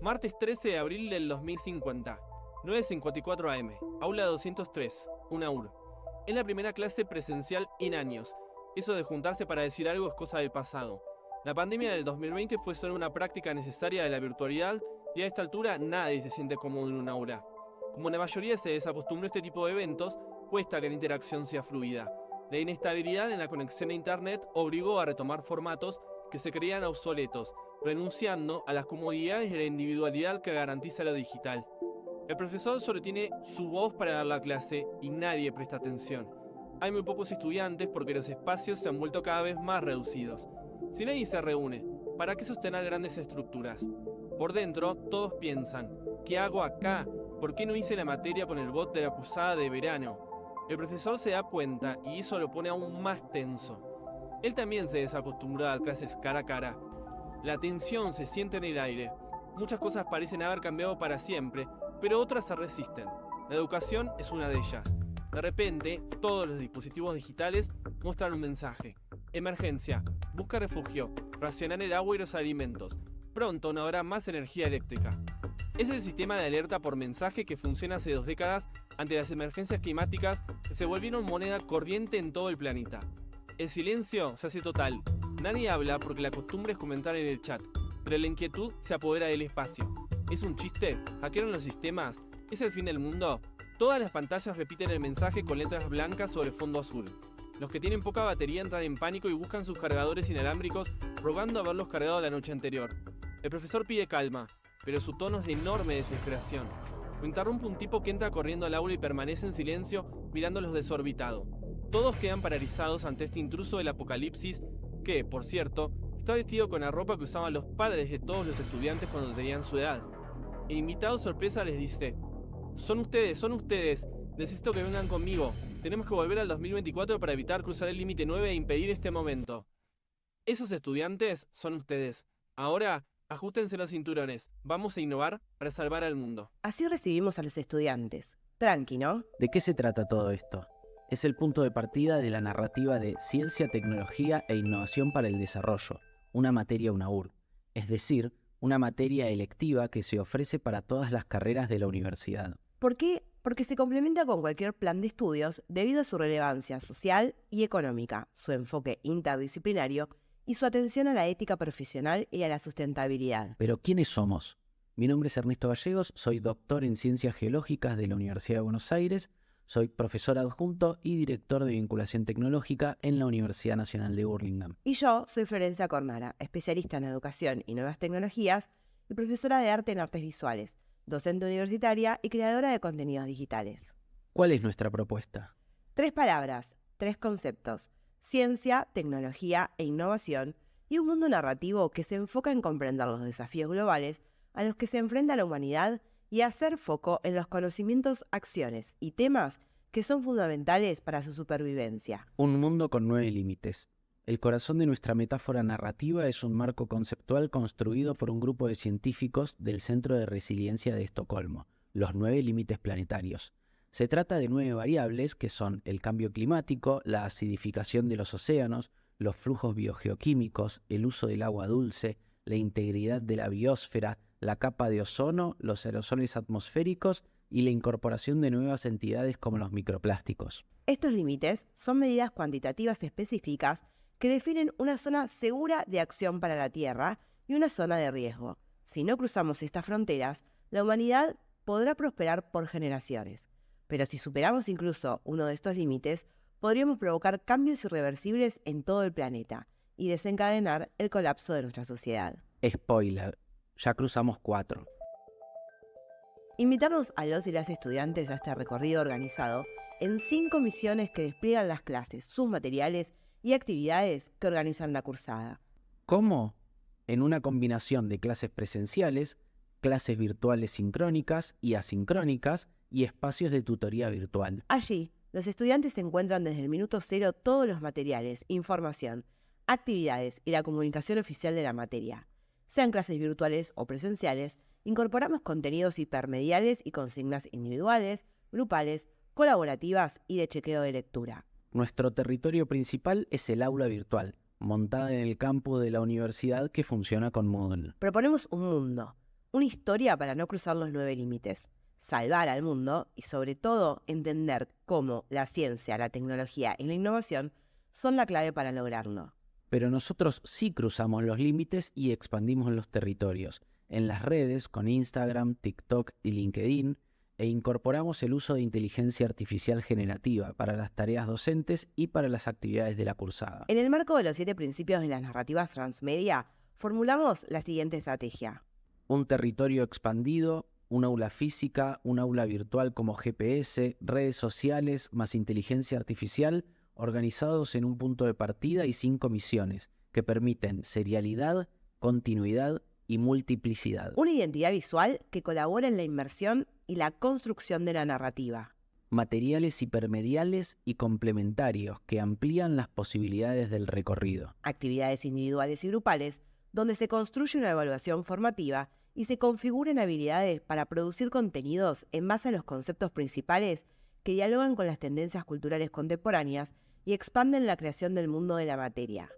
Martes 13 de abril del 2050, 9:54 am, aula 203, UNAUR. Es la primera clase presencial en años. Eso de juntarse para decir algo es cosa del pasado. La pandemia del 2020 fue solo una práctica necesaria de la virtualidad y a esta altura nadie se siente cómodo en un aula. Como la mayoría se desacostumbró a este tipo de eventos, cuesta que la interacción sea fluida. La inestabilidad en la conexión a internet obligó a retomar formatos que se creían obsoletos, renunciando a las comodidades y a la individualidad que garantiza lo digital. El profesor solo tiene su voz para dar la clase y nadie presta atención. Hay muy pocos estudiantes porque los espacios se han vuelto cada vez más reducidos. Si nadie se reúne, ¿para qué sostener grandes estructuras? Por dentro, todos piensan, ¿qué hago acá? ¿Por qué no hice la materia con el bot de la cursada de verano? El profesor se da cuenta y eso lo pone aún más tenso. Él también se desacostumbró a dar clases cara a cara. La tensión se siente en el aire. Muchas cosas parecen haber cambiado para siempre, pero otras se resisten. La educación es una de ellas. De repente, todos los dispositivos digitales muestran un mensaje. Emergencia, busca refugio, racionar el agua y los alimentos. Pronto no habrá más energía eléctrica. Es el sistema de alerta por mensaje que funciona hace 2 décadas ante las emergencias climáticas que se volvieron moneda corriente en todo el planeta. El silencio se hace total. Nadie habla porque la costumbre es comentar en el chat, pero la inquietud se apodera del espacio. ¿Es un chiste? ¿Hackearon los sistemas? ¿Es el fin del mundo? Todas las pantallas repiten el mensaje con letras blancas sobre fondo azul. Los que tienen poca batería entran en pánico y buscan sus cargadores inalámbricos, rogando haberlos cargado la noche anterior. El profesor pide calma, pero su tono es de enorme desesperación. Lo interrumpe un tipo que entra corriendo al aula y permanece en silencio mirándolos desorbitado. Todos quedan paralizados ante este intruso del apocalipsis que, por cierto, está vestido con la ropa que usaban los padres de todos los estudiantes cuando tenían su edad. El invitado sorpresa les dice: son ustedes, necesito que vengan conmigo. Tenemos que volver al 2024 para evitar cruzar el límite 9 e impedir este momento. Esos estudiantes son ustedes. Ahora, ajustense los cinturones. Vamos a innovar para salvar al mundo. Así recibimos a los estudiantes. Tranqui, ¿no? ¿De qué se trata todo esto? Es el punto de partida de la narrativa de Ciencia, Tecnología e Innovación para el Desarrollo, una materia UNAUR, es decir, una materia electiva que se ofrece para todas las carreras de la universidad. ¿Por qué? Porque se complementa con cualquier plan de estudios debido a su relevancia social y económica, su enfoque interdisciplinario y su atención a la ética profesional y a la sustentabilidad. ¿Pero quiénes somos? Mi nombre es Ernesto Gallegos, soy doctor en Ciencias Geológicas de la Universidad de Buenos Aires, soy profesor adjunto y director de vinculación tecnológica en la Universidad Nacional de Burlingame. Y yo soy Florencia Cornara, especialista en educación y nuevas tecnologías y profesora de arte en artes visuales, docente universitaria y creadora de contenidos digitales. ¿Cuál es nuestra propuesta? 3 palabras, 3 conceptos: ciencia, tecnología e innovación, y un mundo narrativo que se enfoca en comprender los desafíos globales a los que se enfrenta la humanidad y hacer foco en los conocimientos, acciones y temas que son fundamentales para su supervivencia. Un mundo con 9 límites. El corazón de nuestra metáfora narrativa es un marco conceptual construido por un grupo de científicos del Centro de Resiliencia de Estocolmo, los 9 límites planetarios. Se trata de 9 variables que son el cambio climático, la acidificación de los océanos, los flujos biogeoquímicos, el uso del agua dulce, la integridad de la biosfera, la capa de ozono, los aerosoles atmosféricos y la incorporación de nuevas entidades como los microplásticos. Estos límites son medidas cuantitativas específicas que definen una zona segura de acción para la Tierra y una zona de riesgo. Si no cruzamos estas fronteras, la humanidad podrá prosperar por generaciones. Pero si superamos incluso uno de estos límites, podríamos provocar cambios irreversibles en todo el planeta y desencadenar el colapso de nuestra sociedad. Spoiler, ya cruzamos 4. Invitarnos a los y las estudiantes a este recorrido organizado en 5 misiones que despliegan las clases, sus materiales y actividades que organizan la cursada. ¿Cómo? En una combinación de clases presenciales, clases virtuales sincrónicas y asincrónicas y espacios de tutoría virtual. Allí, los estudiantes encuentran desde el minuto cero todos los materiales, información, actividades y la comunicación oficial de la materia. Sean clases virtuales o presenciales, incorporamos contenidos hipermediales y consignas individuales, grupales, colaborativas y de chequeo de lectura. Nuestro territorio principal es el aula virtual, montada en el campus de la universidad que funciona con Moodle. Proponemos un mundo una historia para no cruzar los 9 límites, salvar al mundo y sobre todo entender cómo la ciencia, la tecnología y la innovación son la clave para lograrlo. Pero nosotros sí cruzamos los límites y expandimos los territorios, en las redes con Instagram, TikTok y LinkedIn, e incorporamos el uso de inteligencia artificial generativa para las tareas docentes y para las actividades de la cursada. En el marco de los 7 principios de las narrativas transmedia, formulamos la siguiente estrategia. Un territorio expandido, un aula física, un aula virtual como GPS, redes sociales más inteligencia artificial, organizados en un punto de partida y 5 misiones, que permiten serialidad, continuidad y multiplicidad. Una identidad visual que colabora en la inmersión y la construcción de la narrativa. Materiales hipermediales y complementarios que amplían las posibilidades del recorrido. Actividades individuales y grupales, donde se construye una evaluación formativa y se configuran habilidades para producir contenidos en base a los conceptos principales que dialogan con las tendencias culturales contemporáneas y expanden la creación del mundo de la materia.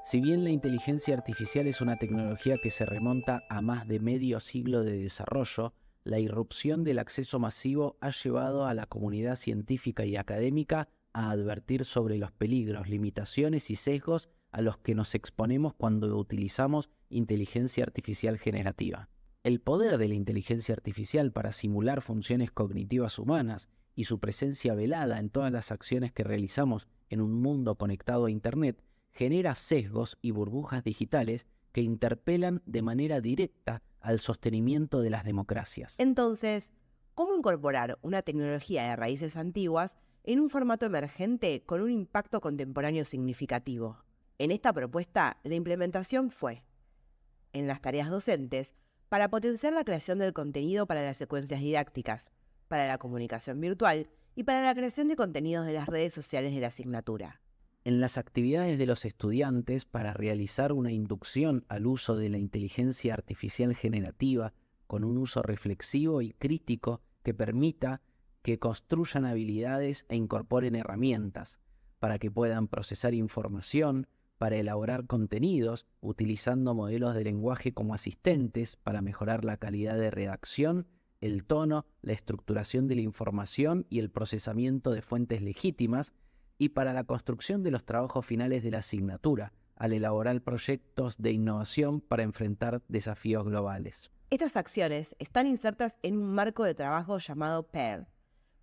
Si bien la inteligencia artificial es una tecnología que se remonta a más de medio siglo de desarrollo, la irrupción del acceso masivo ha llevado a la comunidad científica y académica a advertir sobre los peligros, limitaciones y sesgos a los que nos exponemos cuando utilizamos inteligencia artificial generativa. El poder de la inteligencia artificial para simular funciones cognitivas humanas y su presencia velada en todas las acciones que realizamos en un mundo conectado a Internet genera sesgos y burbujas digitales que interpelan de manera directa al sostenimiento de las democracias. Entonces, ¿cómo incorporar una tecnología de raíces antiguas en un formato emergente con un impacto contemporáneo significativo? En esta propuesta, la implementación fue, en las tareas docentes, para potenciar la creación del contenido para las secuencias didácticas, para la comunicación virtual y para la creación de contenidos de las redes sociales de la asignatura. En las actividades de los estudiantes para realizar una inducción al uso de la inteligencia artificial generativa con un uso reflexivo y crítico que permita que construyan habilidades e incorporen herramientas para que puedan procesar información, para elaborar contenidos, utilizando modelos de lenguaje como asistentes para mejorar la calidad de redacción, el tono, la estructuración de la información y el procesamiento de fuentes legítimas, y para la construcción de los trabajos finales de la asignatura, al elaborar proyectos de innovación para enfrentar desafíos globales. Estas acciones están insertas en un marco de trabajo llamado PAIR: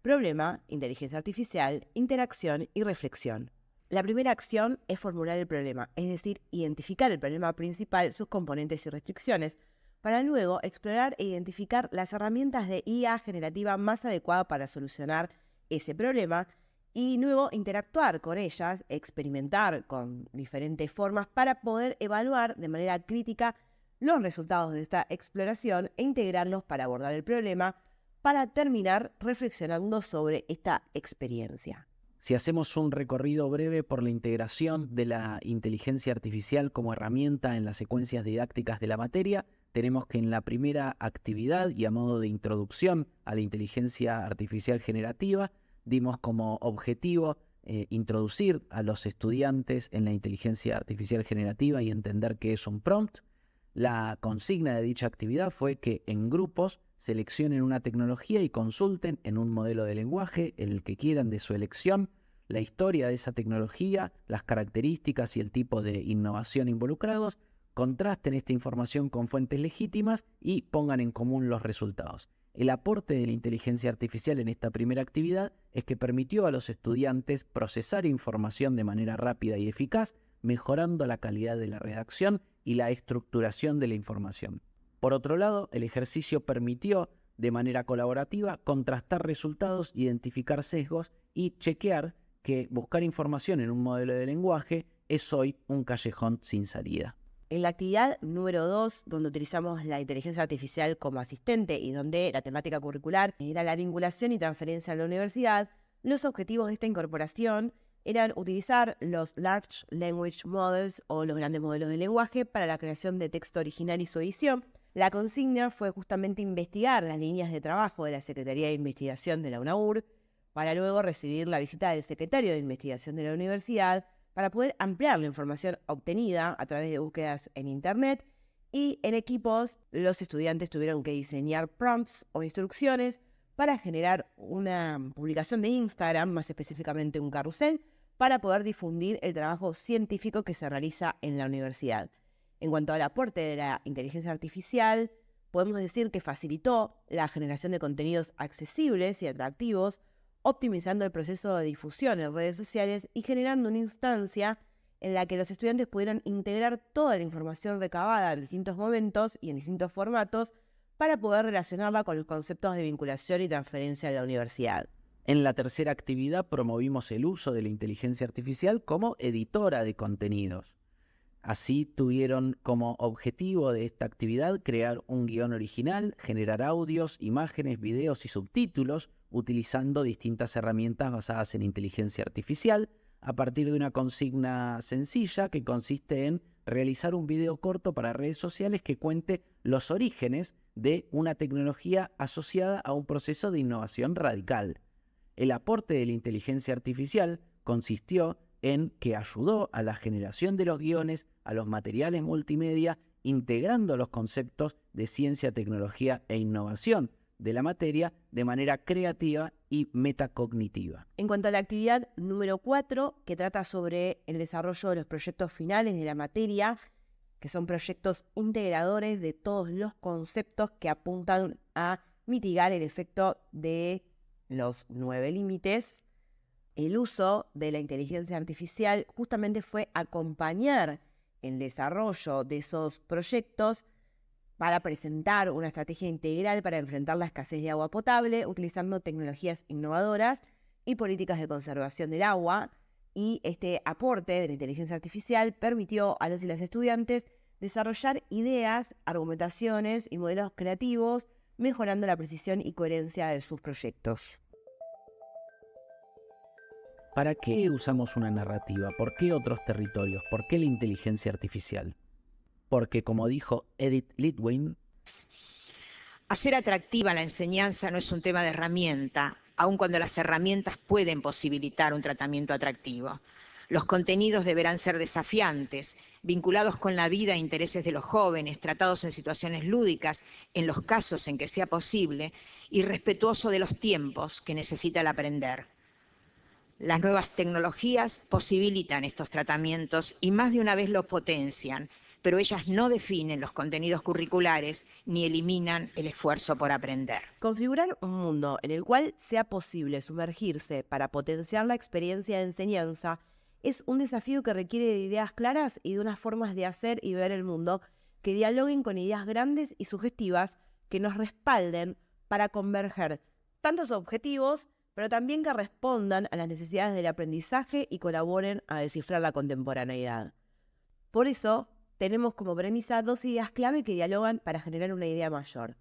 Problema, Inteligencia Artificial, Interacción y Reflexión. La primera acción es formular el problema, es decir, identificar el problema principal, sus componentes y restricciones, para luego explorar e identificar las herramientas de IA generativa más adecuadas para solucionar ese problema y luego interactuar con ellas, experimentar con diferentes formas para poder evaluar de manera crítica los resultados de esta exploración e integrarlos para abordar el problema, para terminar reflexionando sobre esta experiencia. Si hacemos un recorrido breve por la integración de la inteligencia artificial como herramienta en las secuencias didácticas de la materia, tenemos que en la primera actividad y a modo de introducción a la inteligencia artificial generativa, dimos como objetivo introducir a los estudiantes en la inteligencia artificial generativa y entender qué es un prompt. La consigna de dicha actividad fue que en grupos seleccionen una tecnología y consulten en un modelo de lenguaje, el que quieran de su elección, la historia de esa tecnología, las características y el tipo de innovación involucrados, contrasten esta información con fuentes legítimas y pongan en común los resultados. El aporte de la inteligencia artificial en esta primera actividad es que permitió a los estudiantes procesar información de manera rápida y eficaz, mejorando la calidad de la redacción y la estructuración de la información. Por otro lado, el ejercicio permitió, de manera colaborativa, contrastar resultados, identificar sesgos y chequear que buscar información en un modelo de lenguaje es hoy un callejón sin salida. En la actividad número 2, donde utilizamos la inteligencia artificial como asistente y donde la temática curricular era la vinculación y transferencia a la universidad, los objetivos de esta incorporación eran utilizar los Large Language Models o los grandes modelos de lenguaje para la creación de texto original y su edición. La consigna fue justamente investigar las líneas de trabajo de la Secretaría de Investigación de la UNAUR para luego recibir la visita del secretario de Investigación de la universidad para poder ampliar la información obtenida a través de búsquedas en Internet Y en equipos, los estudiantes tuvieron que diseñar prompts o instrucciones para generar una publicación de Instagram, más específicamente un carrusel, para poder difundir el trabajo científico que se realiza en la universidad. En cuanto al aporte de la inteligencia artificial, podemos decir que facilitó la generación de contenidos accesibles y atractivos, optimizando el proceso de difusión en redes sociales y generando una instancia en la que los estudiantes pudieran integrar toda la información recabada en distintos momentos y en distintos formatos para poder relacionarla con los conceptos de vinculación y transferencia de la universidad. En la tercera actividad promovimos el uso de la inteligencia artificial como editora de contenidos. Así tuvieron como objetivo de esta actividad crear un guión original, generar audios, imágenes, videos y subtítulos utilizando distintas herramientas basadas en inteligencia artificial a partir de una consigna sencilla que consiste en realizar un video corto para redes sociales que cuente los orígenes de una tecnología asociada a un proceso de innovación radical. El aporte de la inteligencia artificial consistió en que ayudó a la generación de los guiones, a los materiales multimedia, integrando los conceptos de ciencia, tecnología e innovación de la materia de manera creativa y metacognitiva. En cuanto a la actividad número 4, que trata sobre el desarrollo de los proyectos finales de la materia, que son proyectos integradores de todos los conceptos que apuntan a mitigar el efecto de los 9 límites, el uso de la inteligencia artificial justamente fue acompañar el desarrollo de esos proyectos para presentar una estrategia integral para enfrentar la escasez de agua potable, utilizando tecnologías innovadoras y políticas de conservación del agua. Y este aporte de la inteligencia artificial permitió a los y las estudiantes desarrollar ideas, argumentaciones y modelos creativos, mejorando la precisión y coherencia de sus proyectos. ¿Para qué usamos una narrativa? ¿Por qué otros territorios? ¿Por qué la inteligencia artificial? Porque, como dijo Edith Litwin, hacer atractiva la enseñanza no es un tema de herramienta, aun cuando las herramientas pueden posibilitar un tratamiento atractivo. Los contenidos deberán ser desafiantes, vinculados con la vida e intereses de los jóvenes, tratados en situaciones lúdicas, en los casos en que sea posible, y respetuoso de los tiempos que necesita el aprender. Las nuevas tecnologías posibilitan estos tratamientos y más de una vez los potencian, pero ellas no definen los contenidos curriculares ni eliminan el esfuerzo por aprender. Configurar un mundo en el cual sea posible sumergirse para potenciar la experiencia de enseñanza es un desafío que requiere de ideas claras y de unas formas de hacer y ver el mundo que dialoguen con ideas grandes y sugestivas que nos respalden para converger tantos objetivos, pero también que respondan a las necesidades del aprendizaje y colaboren a descifrar la contemporaneidad. Por eso, tenemos como premisa 2 ideas clave que dialogan para generar una idea mayor.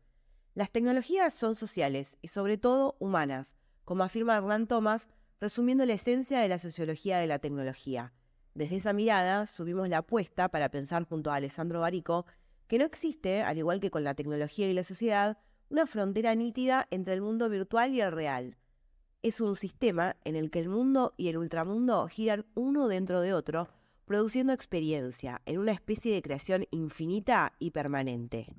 Las tecnologías son sociales y sobre todo humanas, como afirma Hernán Thomas, resumiendo la esencia de la sociología de la tecnología. Desde esa mirada, subimos la apuesta para pensar junto a Alessandro Barico que no existe, al igual que con la tecnología y la sociedad, una frontera nítida entre el mundo virtual y el real. Es un sistema en el que el mundo y el ultramundo giran uno dentro de otro, produciendo experiencia en una especie de creación infinita y permanente.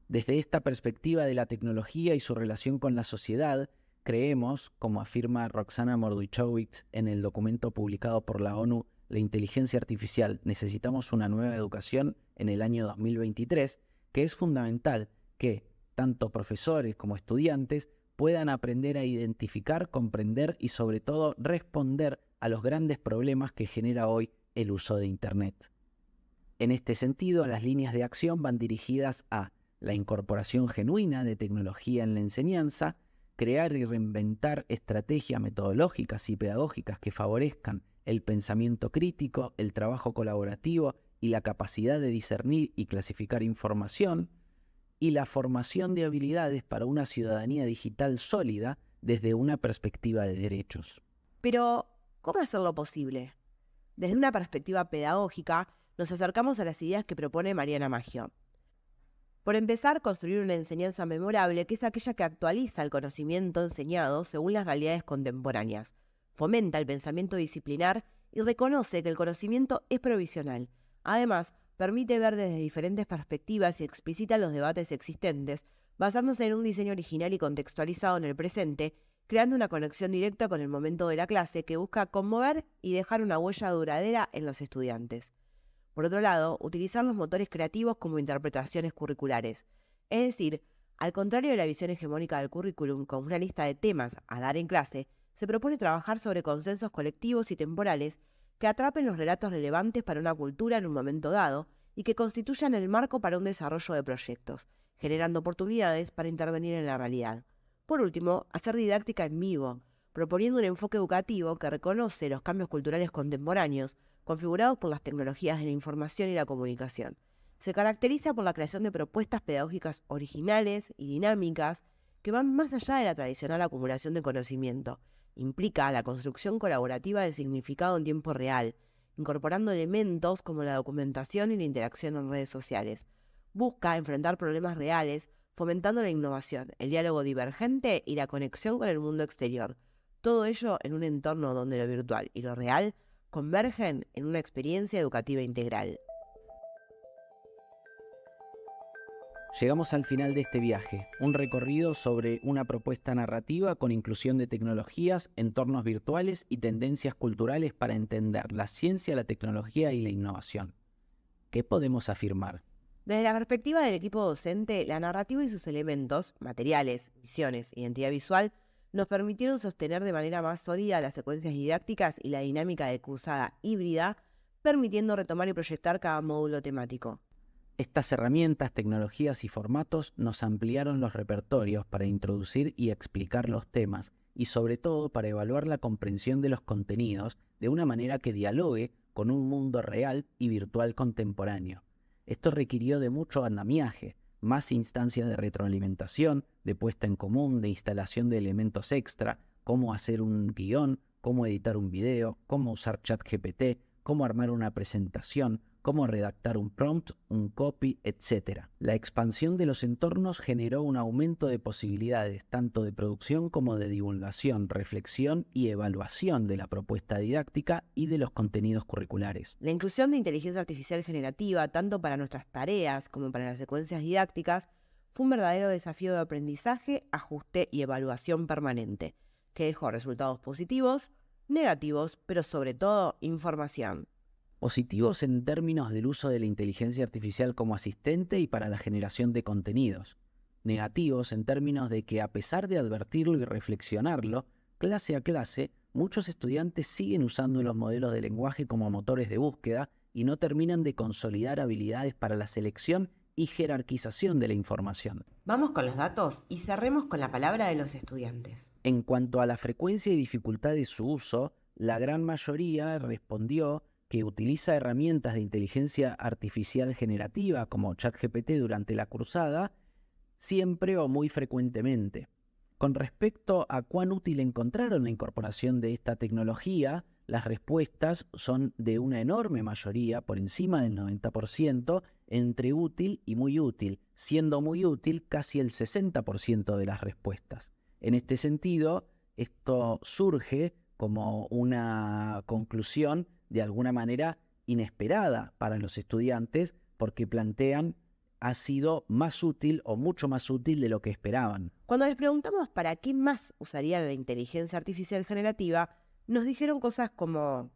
Desde esta perspectiva de la tecnología y su relación con la sociedad, creemos, como afirma Roxana Mordvichowicz en el documento publicado por la ONU, La inteligencia artificial, necesitamos una nueva educación en el año 2023, que es fundamental que tanto profesores como estudiantes puedan aprender a identificar, comprender y sobre todo responder a los grandes problemas que genera hoy el uso de Internet. En este sentido, las líneas de acción van dirigidas a la incorporación genuina de tecnología en la enseñanza, crear y reinventar estrategias metodológicas y pedagógicas que favorezcan el pensamiento crítico, el trabajo colaborativo y la capacidad de discernir y clasificar información, y la formación de habilidades para una ciudadanía digital sólida desde una perspectiva de derechos. Pero, ¿cómo hacerlo posible? Desde una perspectiva pedagógica, nos acercamos a las ideas que propone Mariana Maggio. Por empezar, construir una enseñanza memorable, que es aquella que actualiza el conocimiento enseñado según las realidades contemporáneas, fomenta el pensamiento disciplinar y reconoce que el conocimiento es provisional. Además, permite ver desde diferentes perspectivas y explicita los debates existentes, basándose en un diseño original y contextualizado en el presente, creando una conexión directa con el momento de la clase que busca conmover y dejar una huella duradera en los estudiantes. Por otro lado, utilizar los motores creativos como interpretaciones curriculares. Es decir, al contrario de la visión hegemónica del currículum con una lista de temas a dar en clase, se propone trabajar sobre consensos colectivos y temporales que atrapen los relatos relevantes para una cultura en un momento dado y que constituyan el marco para un desarrollo de proyectos, generando oportunidades para intervenir en la realidad. Por último, hacer didáctica en vivo, proponiendo un enfoque educativo que reconoce los cambios culturales contemporáneos configurados por las tecnologías de la información y la comunicación. Se caracteriza por la creación de propuestas pedagógicas originales y dinámicas que van más allá de la tradicional acumulación de conocimiento. Implica la construcción colaborativa del significado en tiempo real, incorporando elementos como la documentación y la interacción en redes sociales. Busca enfrentar problemas reales, fomentando la innovación, el diálogo divergente y la conexión con el mundo exterior. Todo ello en un entorno donde lo virtual y lo real convergen en una experiencia educativa integral. Llegamos al final de este viaje, un recorrido sobre una propuesta narrativa con inclusión de tecnologías, entornos virtuales y tendencias culturales para entender la ciencia, la tecnología y la innovación. ¿Qué podemos afirmar? Desde la perspectiva del equipo docente, la narrativa y sus elementos, materiales, visiones, identidad visual, nos permitieron sostener de manera más sólida las secuencias didácticas y la dinámica de cursada híbrida, permitiendo retomar y proyectar cada módulo temático. Estas herramientas, tecnologías y formatos nos ampliaron los repertorios para introducir y explicar los temas y sobre todo para evaluar la comprensión de los contenidos de una manera que dialogue con un mundo real y virtual contemporáneo. Esto requirió de mucho andamiaje, más instancias de retroalimentación, de puesta en común, de instalación de elementos extra, cómo hacer un guión, cómo editar un video, cómo usar ChatGPT, cómo armar una presentación, cómo redactar un prompt, un copy, etc. La expansión de los entornos generó un aumento de posibilidades tanto de producción como de divulgación, reflexión y evaluación de la propuesta didáctica y de los contenidos curriculares. La inclusión de inteligencia artificial generativa, tanto para nuestras tareas como para las secuencias didácticas, fue un verdadero desafío de aprendizaje, ajuste y evaluación permanente, que dejó resultados positivos, negativos, pero sobre todo información. Positivos en términos del uso de la inteligencia artificial como asistente y para la generación de contenidos. Negativos en términos de que, a pesar de advertirlo y reflexionarlo, clase a clase, muchos estudiantes siguen usando los modelos de lenguaje como motores de búsqueda y no terminan de consolidar habilidades para la selección y jerarquización de la información. Vamos con los datos y cerremos con la palabra de los estudiantes. En cuanto a la frecuencia y dificultad de su uso, la gran mayoría respondió que utiliza herramientas de inteligencia artificial generativa como ChatGPT durante la cursada, siempre o muy frecuentemente. Con respecto a cuán útil encontraron la incorporación de esta tecnología, las respuestas son de una enorme mayoría, por encima del 90%, entre útil y muy útil, siendo muy útil casi el 60% de las respuestas. En este sentido, esto surge como una conclusión de alguna manera inesperada para los estudiantes porque plantean ha sido más útil o mucho más útil de lo que esperaban. Cuando les preguntamos para qué más usarían la inteligencia artificial generativa, nos dijeron cosas como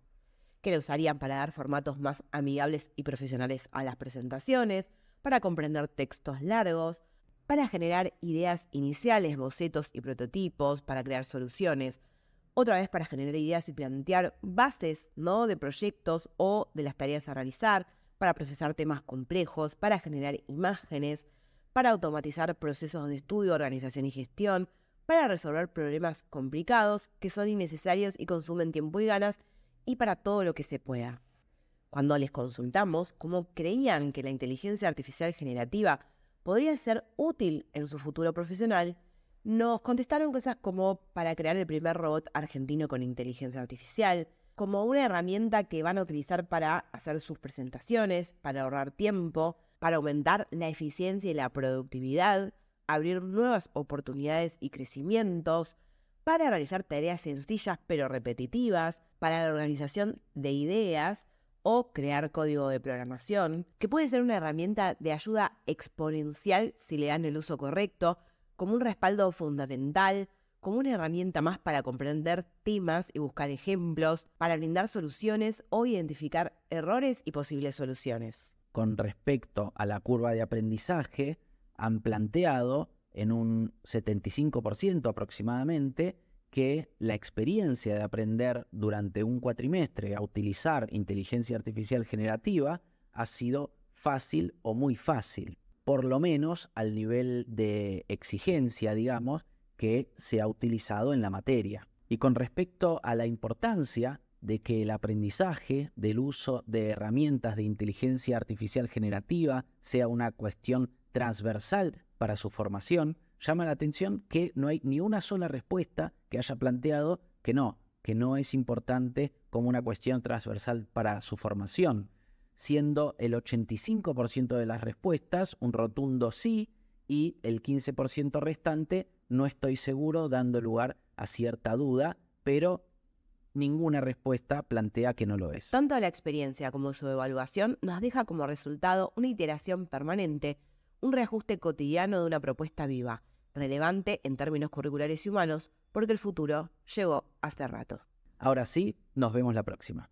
que la usarían para dar formatos más amigables y profesionales a las presentaciones, para comprender textos largos, para generar ideas iniciales, bocetos y prototipos, para crear soluciones, otra vez para generar ideas y plantear bases, ¿no?, de proyectos o de las tareas a realizar, para procesar temas complejos, para generar imágenes, para automatizar procesos de estudio, organización y gestión, para resolver problemas complicados que son innecesarios y consumen tiempo y ganas, y para todo lo que se pueda. Cuando les consultamos cómo creían que la inteligencia artificial generativa podría ser útil en su futuro profesional, nos contestaron cosas como para crear el primer robot argentino con inteligencia artificial, como una herramienta que van a utilizar para hacer sus presentaciones, para ahorrar tiempo, para aumentar la eficiencia y la productividad, abrir nuevas oportunidades y crecimientos, para realizar tareas sencillas pero repetitivas, para la organización de ideas o crear código de programación, que puede ser una herramienta de ayuda exponencial si le dan el uso correcto, como un respaldo fundamental, como una herramienta más para comprender temas y buscar ejemplos, para brindar soluciones o identificar errores y posibles soluciones. Con respecto a la curva de aprendizaje, han planteado en un 75% aproximadamente que la experiencia de aprender durante un cuatrimestre a utilizar inteligencia artificial generativa ha sido fácil o muy fácil, por lo menos al nivel de exigencia, digamos, que se ha utilizado en la materia. Y con respecto a la importancia de que el aprendizaje del uso de herramientas de inteligencia artificial generativa sea una cuestión transversal para su formación, llama la atención que no hay ni una sola respuesta que haya planteado que no es importante como una cuestión transversal para su formación, siendo el 85% de las respuestas un rotundo sí y el 15% restante no estoy seguro, dando lugar a cierta duda, pero ninguna respuesta plantea que no lo es. Tanto la experiencia como su evaluación nos deja como resultado una iteración permanente, un reajuste cotidiano de una propuesta viva, relevante en términos curriculares y humanos, porque el futuro llegó hace rato. Ahora sí, nos vemos la próxima.